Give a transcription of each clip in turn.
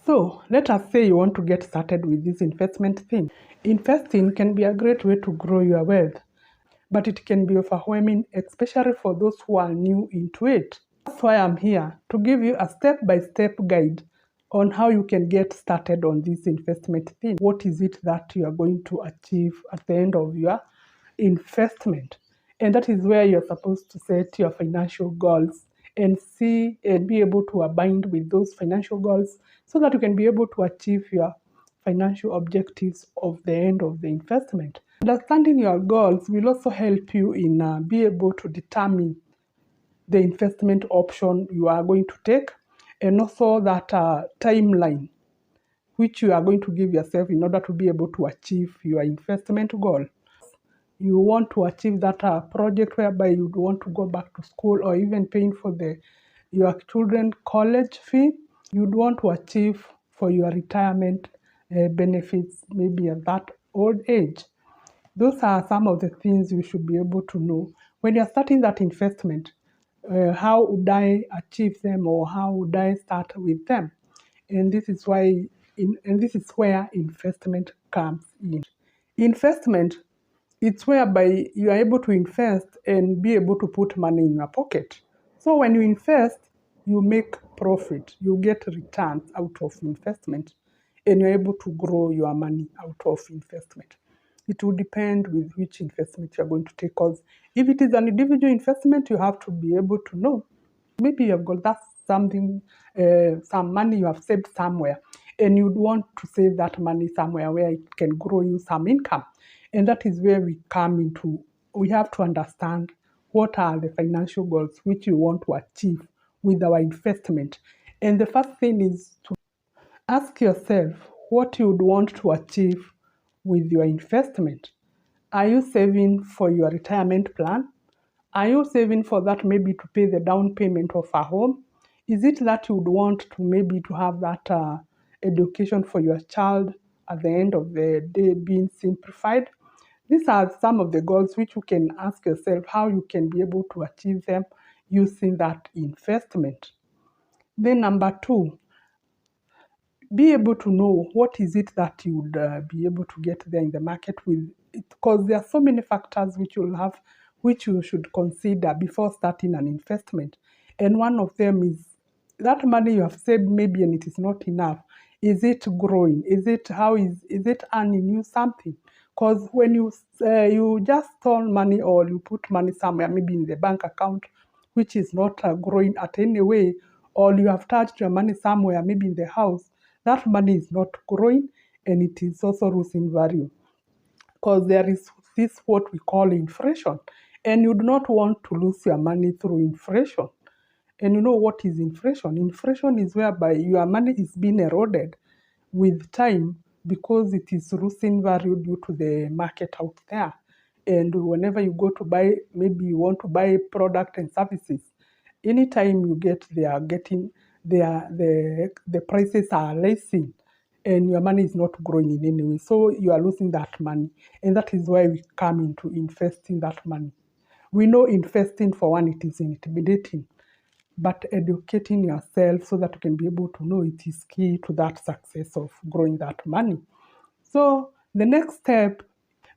So let us say you want to get started with this investment thing. Investing can be a great way to grow your wealth, but it can be overwhelming, especially for those who are new into it. That's why I'm here to give you a step-by-step guide on how you can get started on this investment thing. What is it that you are going to achieve at the end of your investment? And that is where you're supposed to set your financial goals and see and be able to abide with those financial goals so that you can be able to achieve your financial objectives of the end of the investment. Understanding your goals will also help you in be able to determine the investment option you are going to take, and also that timeline which you are going to give yourself in order to be able to achieve your investment goal. You want to achieve that project whereby you want to go back to school, or even paying for your children's college fee. You'd want to achieve for your retirement benefits, maybe at that old age. Those are some of the things you should be able to know. When you're starting that investment, how would I achieve them, or how would I start with them? And this is where investment comes in. Investment, it's whereby you are able to invest and be able to put money in your pocket. So when you invest, you make profit, you get returns out of investment, and you're able to grow your money out of investment. It will depend with which investment you're going to take, because if it is an individual investment, you have to be able to know. Maybe you've got that something, some money you have saved somewhere, and you'd want to save that money somewhere where it can grow you some income. And that is where we come into, we have to understand what are the financial goals which you want to achieve with our investment. And the first thing is to ask yourself what you would want to achieve with your investment. Are you saving for your retirement plan? Are you saving for that, maybe to pay the down payment of a home? Is it that you would want to maybe to have that education for your child at the end of the day being simplified? These are some of the goals which you can ask yourself how you can be able to achieve them using that investment. Then number two, be able to know what is it that you would be able to get there in the market with it, because there are so many factors which you'll have, which you should consider before starting an investment. And one of them is that money you have saved maybe and it is not enough. Is it growing? Is it earning you something? Because when you just store money, or you put money somewhere, maybe in the bank account, which is not growing at any way, or you have touched your money somewhere, maybe in the house, that money is not growing, and it is also losing value, because there is this what we call inflation, and you do not want to lose your money through inflation. And you know what is inflation? Inflation is whereby your money is being eroded with time because it is losing value due to the market out there. And whenever you go to buy, maybe you want to buy product and services, anytime you get, the prices are rising, and your money is not growing in any way. So you are losing that money. And that is why we come into investing that money. We know investing, for one, it is intimidating, but educating yourself so that you can be able to know it is key to that success of growing that money. So the next step,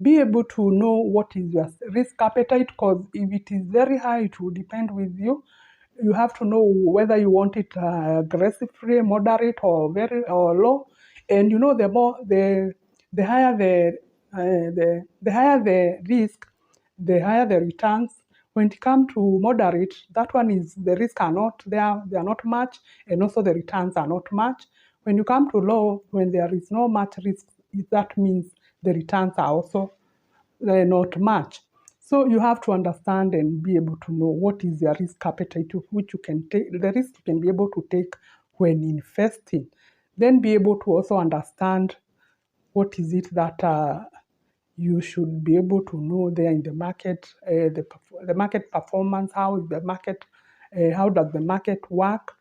be able to know what is your risk appetite, because if it is very high, it will depend with you. You have to know whether you want it aggressively, moderate, or very or low. And you know, the higher the higher the risk, the higher the returns. When it comes to moderate, that one is the risks are not there, they are not much, and also the returns are not much. When you come to low, when there is no much risk, that means the returns are also not much. So you have to understand and be able to know what is your risk appetite, which you can take, the risk you can be able to take when investing. Then be able to also understand what is it that you should be able to know there in the market, the market performance, how does the market work.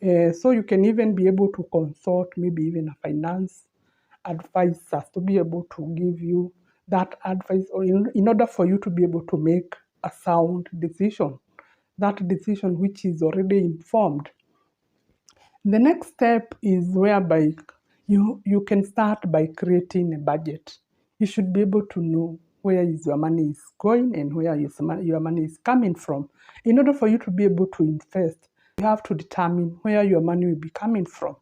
So you can even be able to consult maybe even a finance advisor to be able to give you that advice, or in order for you to be able to make a sound decision, that decision which is already informed. The next step is whereby you can start by creating a budget. You should be able to know where is your money is going and where your money is coming from. In order for you to be able to invest, you have to determine where your money will be coming from.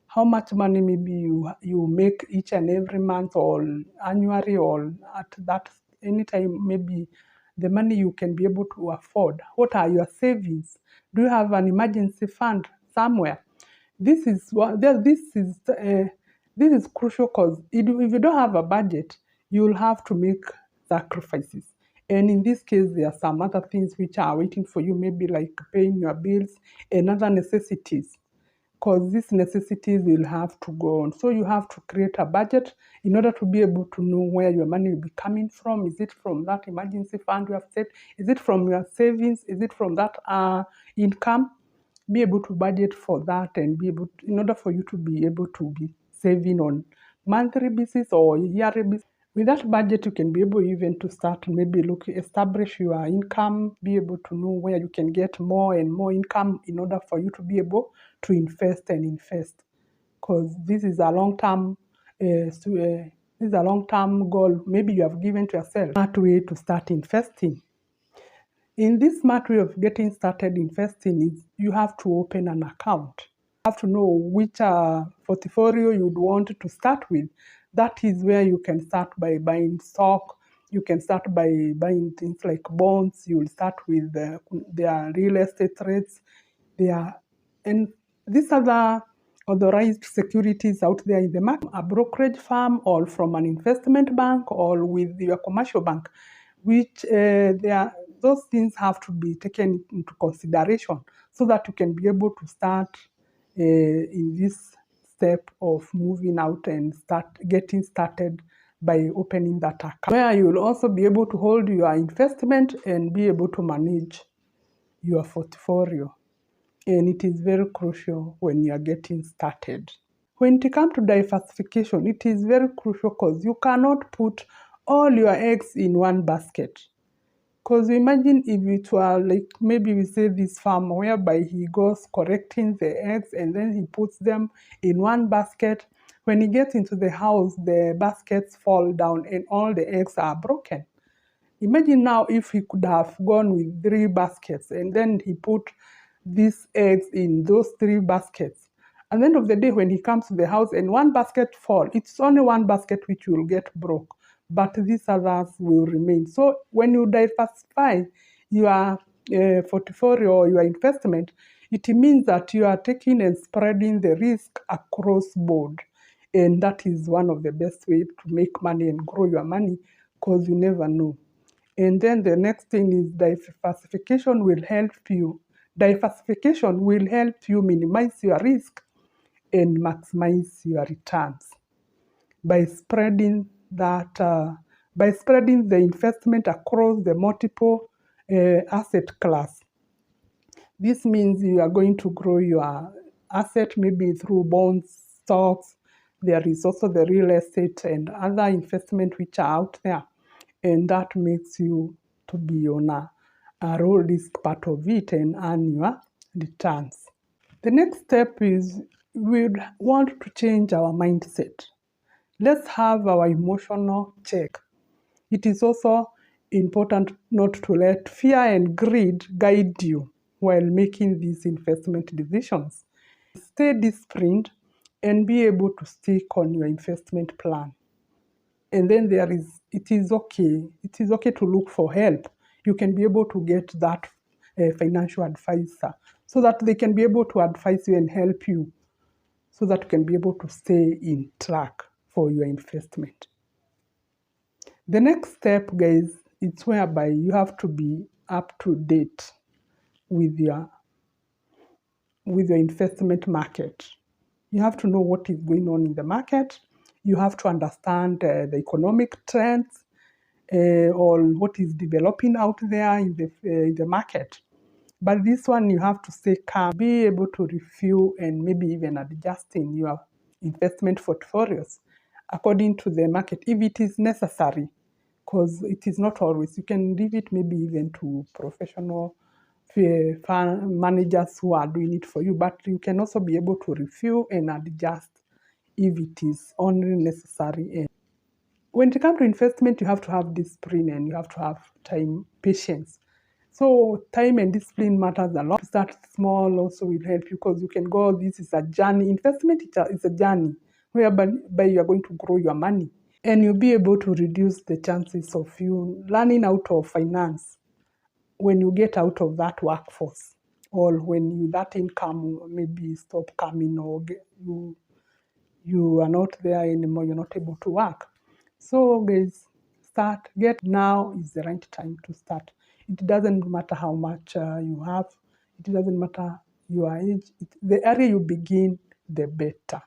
How much money maybe you make each and every month or annually or at that any time, maybe the money you can be able to afford. What are your savings? Do you have an emergency fund somewhere? This is what this is crucial because if you don't have a budget, you'll have to make sacrifices. And in this case, there are some other things which are waiting for you, maybe like paying your bills and other necessities, because these necessities will have to go on. So you have to create a budget in order to be able to know where your money will be coming from. Is it from that emergency fund you have set? Is it from your savings? Is it from that income? Be able to budget for that and be able to, in order for you to be able to be saving on monthly basis or yearly basis. With that budget, you can be able even to start maybe establish your income, be able to know where you can get more and more income in order for you to be able to invest and invest. Because this is a long-term this is a long-term goal maybe you have given to yourself. Smart way to start investing. In this smart way of getting started investing is you have to open an account. You have to know which portfolio you'd want to start with. That is where you can start by buying stock. You can start by buying things like bonds. You'll start with their real estate rates. And these are the authorized securities out there in the market, a brokerage firm or from an investment bank or with your commercial bank, which those things have to be taken into consideration so that you can be able to start in this step of moving out and start getting started by opening that account, where you will also be able to hold your investment and be able to manage your portfolio. And it is very crucial when you are getting started. When it comes to diversification, it is very crucial because you cannot put all your eggs in one basket. Because imagine if it were like maybe we say this farm whereby he goes collecting the eggs and then he puts them in one basket. When he gets into the house, the baskets fall down and all the eggs are broken. Imagine now if he could have gone with 3 baskets and then he put these eggs in those 3 baskets. At the end of the day, when he comes to the house and one basket fall, it's only one basket which will get broke, but these others will remain. So when you diversify your portfolio or your investment, it means that you are taking and spreading the risk across board. And that is one of the best ways to make money and grow your money, because you never know. And then the next thing is diversification will help you. Diversification will help you minimize your risk and maximize your returns by spreading the investment across the multiple asset class. This means you are going to grow your asset maybe through bonds, stocks. There is also the real estate and other investment which are out there. And that makes you to be on a low risk part of it and earn your returns. The next step is we want to change our mindset. Let's have our emotional check. It is also important not to let fear and greed guide you while making these investment decisions. Stay disciplined and be able to stick on your investment plan. And then it is okay to look for help. You can be able to get that financial advisor so that they can be able to advise you and help you so that you can be able to stay in track for your investment. The next step, guys, is whereby you have to be up to date with your investment market. You have to know what is going on in the market. You have to understand the economic trends or what is developing out there in the market. But this one, you have to stay calm, be able to review and maybe even adjusting your investment portfolios according to the market if it is necessary, because it is not always. You can leave it maybe even to professional fund managers who are doing it for you, but you can also be able to review and adjust if it is only necessary. And when it comes to investment, you have to have discipline and you have to have time, patience. So time and discipline matters a lot. Start small also will help you, because you can go, this is a journey. Investment is a journey whereby you are going to grow your money. And you'll be able to reduce the chances of you learning out of finance when you get out of that workforce, or when that income maybe stop coming, or you are not there anymore, you're not able to work. So guys, get now is the right time to start. It doesn't matter how much you have. It doesn't matter your age. The earlier you begin, the better.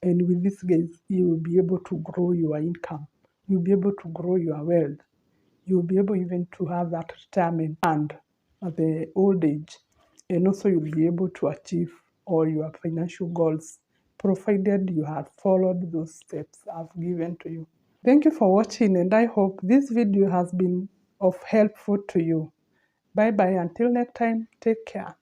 And with this, guys, you will be able to grow your income. You'll be able to grow your wealth. You'll be able even to have that retirement fund at the old age. And also you'll be able to achieve all your financial goals, provided you have followed those steps I've given to you. Thank you for watching, and I hope this video has been of helpful to you. Bye bye. Until next time, take care.